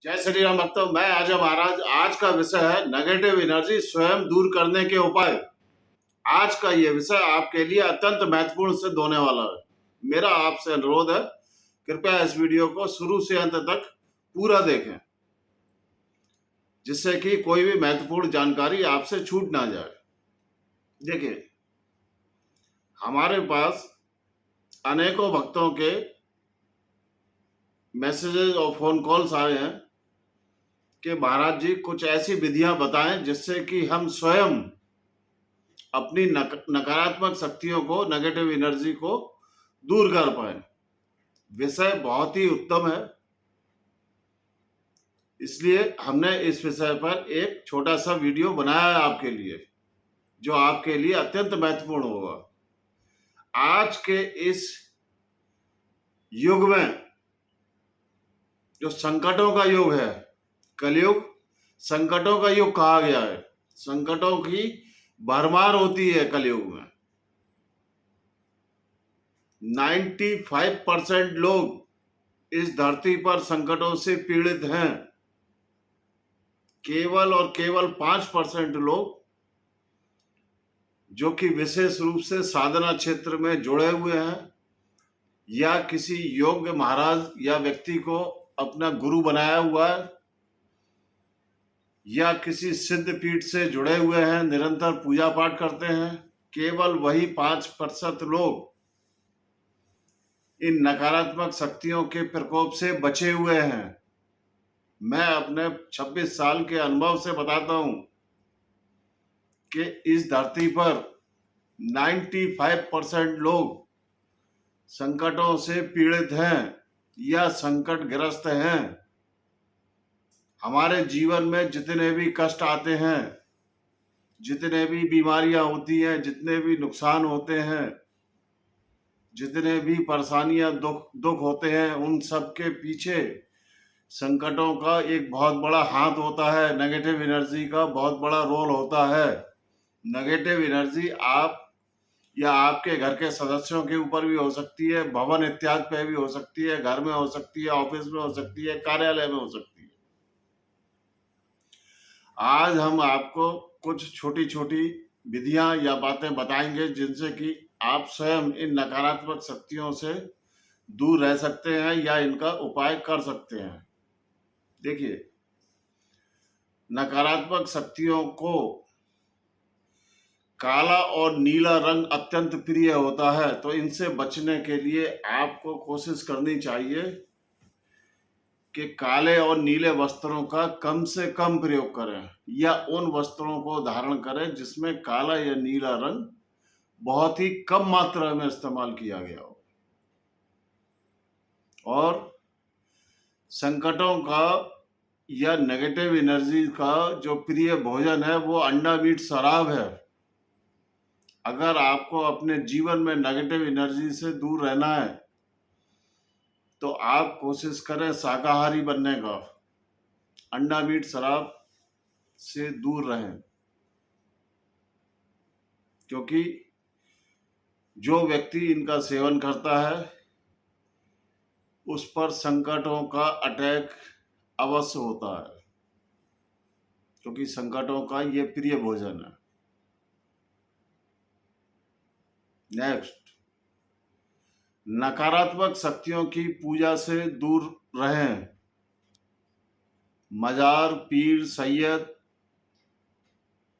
जय श्री राम भक्तों। मैं आजा महाराज। आज का विषय है नेगेटिव एनर्जी स्वयं दूर करने के उपाय। आज का ये विषय आपके लिए अत्यंत महत्वपूर्ण सिद्ध होने वाला है। मेरा आपसे अनुरोध है, कृपया इस वीडियो को शुरू से अंत तक पूरा देखें, जिससे कि कोई भी महत्वपूर्ण जानकारी आपसे छूट ना जाए। देखिए, हमारे पास अनेकों भक्तों के मैसेजेस और फोन कॉल्स आए हैं कि महाराज जी कुछ ऐसी विधियां बताएं जिससे कि हम स्वयं अपनी नकारात्मक शक्तियों को, नेगेटिव एनर्जी को दूर कर पाए। विषय बहुत ही उत्तम है, इसलिए हमने इस विषय पर एक छोटा सा वीडियो बनाया है आपके लिए, जो आपके लिए अत्यंत महत्वपूर्ण होगा। आज के इस युग में, जो संकटों का युग है, कलयुग संकटों का युग कहा गया है। संकटों की भरमार होती है कलयुग में। 95% लोग इस धरती पर संकटों से पीड़ित हैं। केवल और केवल 5% लोग जो कि विशेष रूप से साधना क्षेत्र में जुड़े हुए हैं या किसी योग्य महाराज या व्यक्ति को अपना गुरु बनाया हुआ है या किसी सिद्ध पीठ से जुड़े हुए हैं, निरंतर पूजा पाठ करते हैं, केवल वही 5% लोग इन नकारात्मक शक्तियों के प्रकोप से बचे हुए हैं। मैं अपने 26 साल के अनुभव से बताता हूं कि इस धरती पर 95% लोग संकटों से पीड़ित हैं या संकटग्रस्त हैं। हमारे जीवन में जितने भी कष्ट आते हैं, जितने भी बीमारियां होती हैं, जितने भी नुकसान होते हैं, जितने भी परेशानियां, दुख होते हैं, उन सब के पीछे संकटों का एक बहुत बड़ा हाथ होता है। नेगेटिव एनर्जी का बहुत बड़ा रोल होता है। नेगेटिव एनर्जी आप या आपके घर के सदस्यों के ऊपर भी हो सकती है, भवन इत्यादि पे भी हो सकती है, घर में हो सकती है, ऑफिस में हो सकती है, कार्यालय में हो सकती है। आज हम आपको कुछ छोटी छोटी विधियां या बातें बताएंगे जिनसे कि आप स्वयं इन नकारात्मक शक्तियों से दूर रह सकते हैं या इनका उपाय कर सकते हैं। देखिए, नकारात्मक शक्तियों को काला और नीला रंग अत्यंत प्रिय होता है, तो इनसे बचने के लिए आपको कोशिश करनी चाहिए कि काले और नीले वस्त्रों का कम से कम प्रयोग करें या उन वस्त्रों को धारण करें जिसमें काला या नीला रंग बहुत ही कम मात्रा में इस्तेमाल किया गया हो। और संकटों का या नेगेटिव एनर्जी का जो प्रिय भोजन है वो अंडा, मीट, शराब है। अगर आपको अपने जीवन में नेगेटिव एनर्जी से दूर रहना है तो आप कोशिश करें शाकाहारी बनने का। अंडा, मीट, शराब से दूर रहें, क्योंकि जो व्यक्ति इनका सेवन करता है उस पर संकटों का अटैक अवश्य होता है, क्योंकि संकटों का ये प्रिय भोजन है। नेक्स्ट, नकारात्मक शक्तियों की पूजा से दूर रहें। मजार, पीर, सैयद,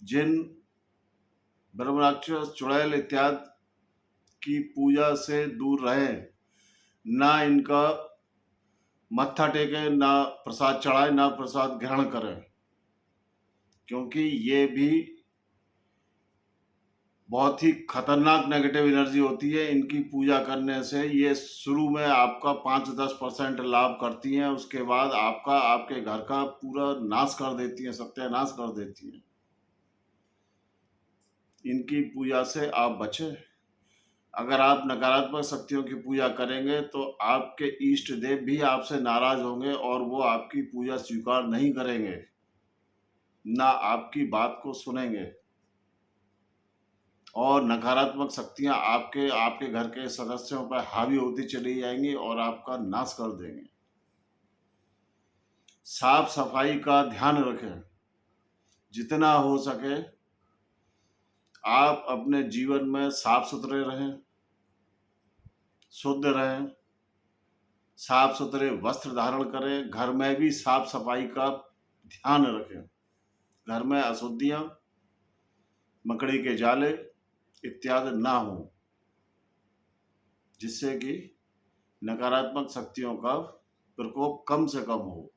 जिन, ब्रह्मराक्षस, चुड़ैल इत्यादि की पूजा से दूर रहें। ना इनका मत्था टेके, ना प्रसाद चढ़ाए, ना प्रसाद ग्रहण करें, क्योंकि ये भी बहुत ही खतरनाक नेगेटिव एनर्जी होती है। इनकी पूजा करने से ये शुरू में आपका 5-10% लाभ करती हैं, उसके बाद आपके घर का पूरा नाश कर देती हैं, सत्यानाश कर देती हैं। इनकी पूजा से आप बचें। अगर आप नकारात्मक शक्तियों की पूजा करेंगे तो आपके इष्ट देव भी आपसे नाराज होंगे और वो आपकी पूजा स्वीकार नहीं करेंगे, ना आपकी बात को सुनेंगे, और नकारात्मक शक्तियां आपके घर के सदस्यों पर हावी होती चली जाएंगी और आपका नाश कर देंगे। साफ सफाई का ध्यान रखें। जितना हो सके आप अपने जीवन में साफ सुथरे रहें, शुद्ध रहें, साफ सुथरे वस्त्र धारण करें, घर में भी साफ सफाई का ध्यान रखें। घर में अशुद्धियां, मकड़ी के जाले इत्यादि ना हो, जिससे कि नकारात्मक शक्तियों का प्रकोप कम से कम हो।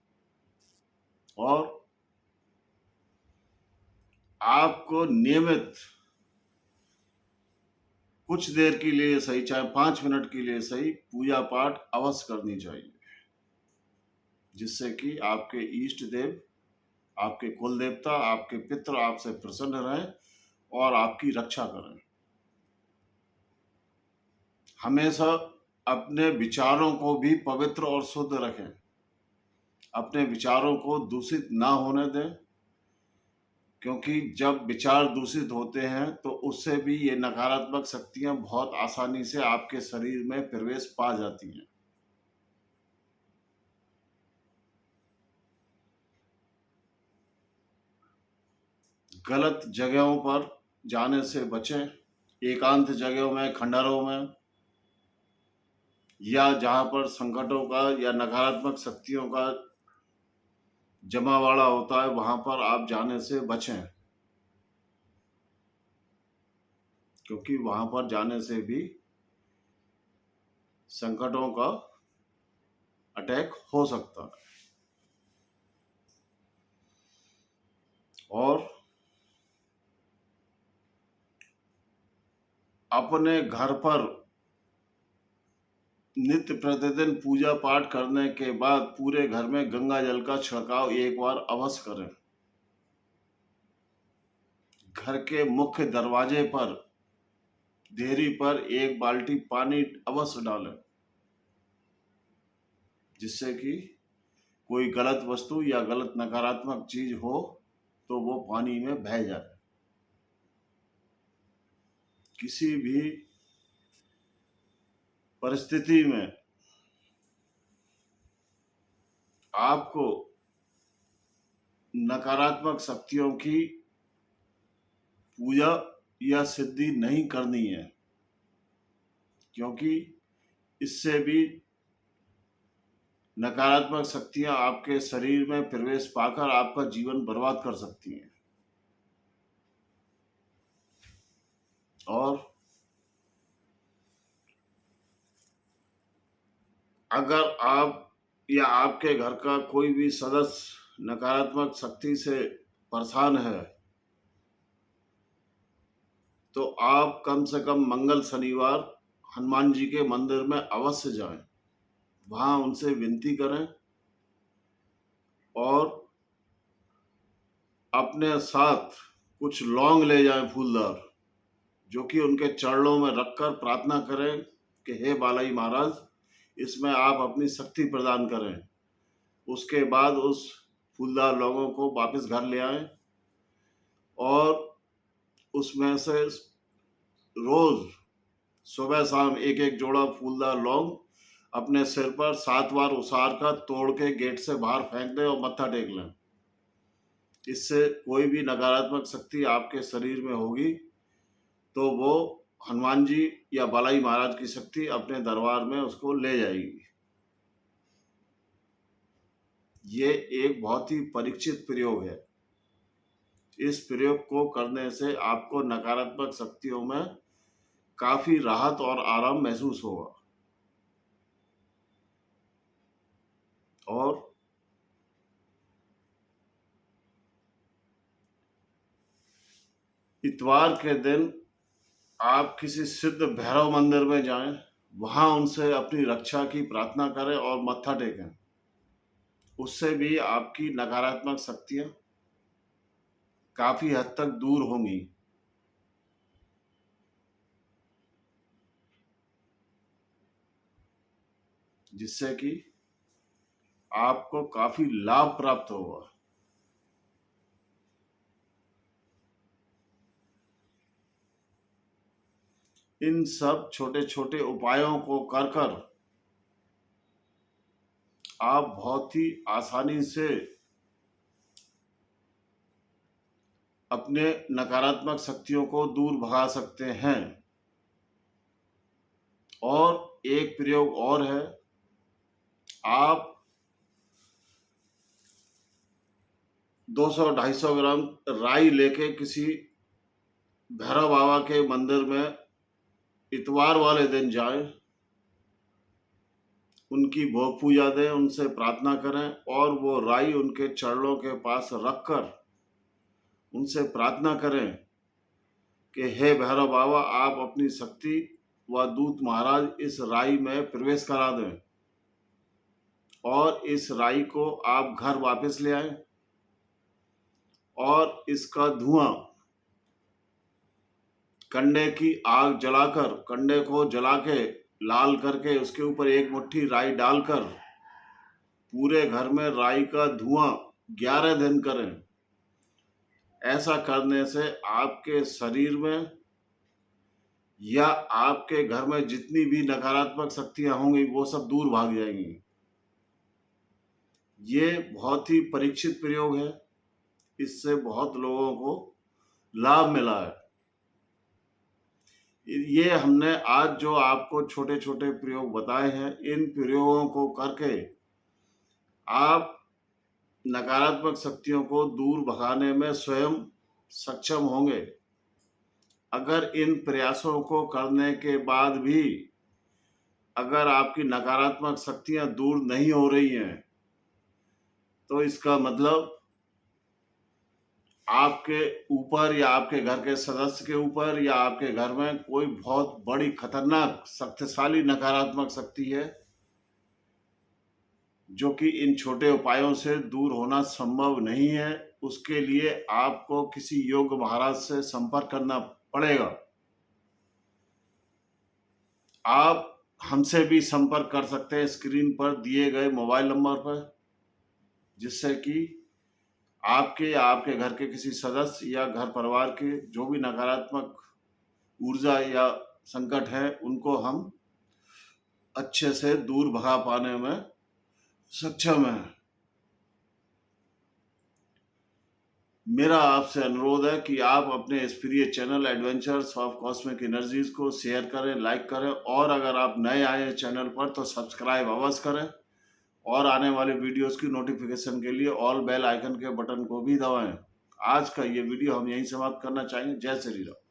और आपको नियमित कुछ देर के लिए सही, चाहे 5 मिनट के लिए सही, पूजा पाठ अवश्य करनी चाहिए, जिससे कि आपके इष्ट देव, आपके कुल देवता, आपके पितृ आपसे प्रसन्न रहें और आपकी रक्षा करें। हमेशा अपने विचारों को भी पवित्र और शुद्ध रखें। अपने विचारों को दूषित ना होने दें, क्योंकि जब विचार दूषित होते हैं तो उससे भी ये नकारात्मक शक्तियां बहुत आसानी से आपके शरीर में प्रवेश पा जाती हैं। गलत जगहों पर जाने से बचें। एकांत जगहों में, खंडहरों में, या जहां पर संकटों का या नकारात्मक शक्तियों का जमावाड़ा होता है, वहां पर आप जाने से बचें, क्योंकि वहां पर जाने से भी संकटों का अटैक हो सकता है। और अपने घर पर नित्य प्रतिदिन पूजा पाठ करने के बाद पूरे घर में गंगा जल का छिड़काव एक बार अवश्य करें। घर के मुख्य दरवाजे पर, देहरी पर एक बाल्टी पानी अवश्य डालें, जिससे कि कोई गलत वस्तु या गलत नकारात्मक चीज हो तो वो पानी में बह जाए। किसी भी परिस्थिति में आपको नकारात्मक शक्तियों की पूजा या सिद्धि नहीं करनी है, क्योंकि इससे भी नकारात्मक शक्तियां आपके शरीर में प्रवेश पाकर आपका जीवन बर्बाद कर सकती हैं। और अगर आप या आपके घर का कोई भी सदस्य नकारात्मक शक्ति से परेशान है, तो आप कम से कम मंगल शनिवार हनुमान जी के मंदिर में अवश्य जाएं। वहां उनसे विनती करें और अपने साथ कुछ लौंग ले जाएं फूलदार, जो कि उनके चरणों में रखकर प्रार्थना करें कि हे बालाई महाराज, इसमें आप अपनी शक्ति प्रदान करें। उसके बाद उस फूलदार लौंगों को वापस घर ले आएं और उसमें से रोज सुबह शाम एक एक जोड़ा फूलदार लौंग अपने सिर पर 7 बार उसार कर तोड़ के गेट से बाहर फेंक दें और मत्था टेक लें। इससे कोई भी नकारात्मक शक्ति आपके शरीर में होगी तो वो हनुमान जी या बालाई महाराज की शक्ति अपने दरबार में उसको ले जाएगी। ये एक बहुत ही परीक्षित प्रयोग है। इस प्रयोग को करने से आपको नकारात्मक शक्तियों में काफी राहत और आराम महसूस होगा। और इतवार के दिन आप किसी सिद्ध भैरव मंदिर में जाएं, वहां उनसे अपनी रक्षा की प्रार्थना करें और मत्था टेकें। उससे भी आपकी नकारात्मक शक्तियां काफी हद तक दूर होंगी। जिससे कि आपको काफी लाभ प्राप्त होगा। इन सब छोटे छोटे उपायों को कर कर आप बहुत ही आसानी से अपने नकारात्मक शक्तियों को दूर भगा सकते हैं। और एक प्रयोग और है, आप 200-250 ग्राम राई लेके किसी भैरव बाबा के मंदिर में इतवार वाले दिन जाएं, उनकी भोग पूजा दें, उनसे प्रार्थना करें और वो राई उनके चरणों के पास रखकर उनसे प्रार्थना करें कि हे भैरव बाबा, आप अपनी शक्ति व दूत महाराज इस राई में प्रवेश करा दें और इस राई को आप घर वापस ले आएं और इसका धुआं कंडे की आग जलाकर, कंडे को जला के लाल करके उसके ऊपर एक मुट्ठी राई डालकर पूरे घर में राई का धुआं 11 दिन करें। ऐसा करने से आपके शरीर में या आपके घर में जितनी भी नकारात्मक शक्तियां होंगी वो सब दूर भाग जाएंगी। ये बहुत ही परीक्षित प्रयोग है, इससे बहुत लोगों को लाभ मिला है। ये हमने आज जो आपको छोटे छोटे प्रयोग बताए हैं, इन प्रयोगों को करके आप नकारात्मक शक्तियों को दूर भगाने में स्वयं सक्षम होंगे। अगर इन प्रयासों को करने के बाद भी अगर आपकी नकारात्मक शक्तियां दूर नहीं हो रही हैं, तो इसका मतलब आपके ऊपर या आपके घर के सदस्य के ऊपर या आपके घर में कोई बहुत बड़ी खतरनाक शक्तिशाली नकारात्मक शक्ति है, जो कि इन छोटे उपायों से दूर होना संभव नहीं है। उसके लिए आपको किसी योग्य महाराज से संपर्क करना पड़ेगा। आप हमसे भी संपर्क कर सकते हैं स्क्रीन पर दिए गए मोबाइल नंबर पर, जिससे कि आपके या आपके घर के किसी सदस्य या घर परिवार के जो भी नकारात्मक ऊर्जा या संकट है उनको हम अच्छे से दूर भगा पाने में सक्षम है। मेरा आपसे अनुरोध है कि आप अपने इस प्रिय channel adventures of cosmic energies को शेयर करें, लाइक करें और अगर आप नए आए हैं चैनल पर तो सब्सक्राइब अवश्य करें और आने वाले वीडियोस की नोटिफिकेशन के लिए ऑल बेल आइकन के बटन को भी दबाएं। आज का ये वीडियो हम यहीं समाप्त करना चाहेंगे। जय श्री राम।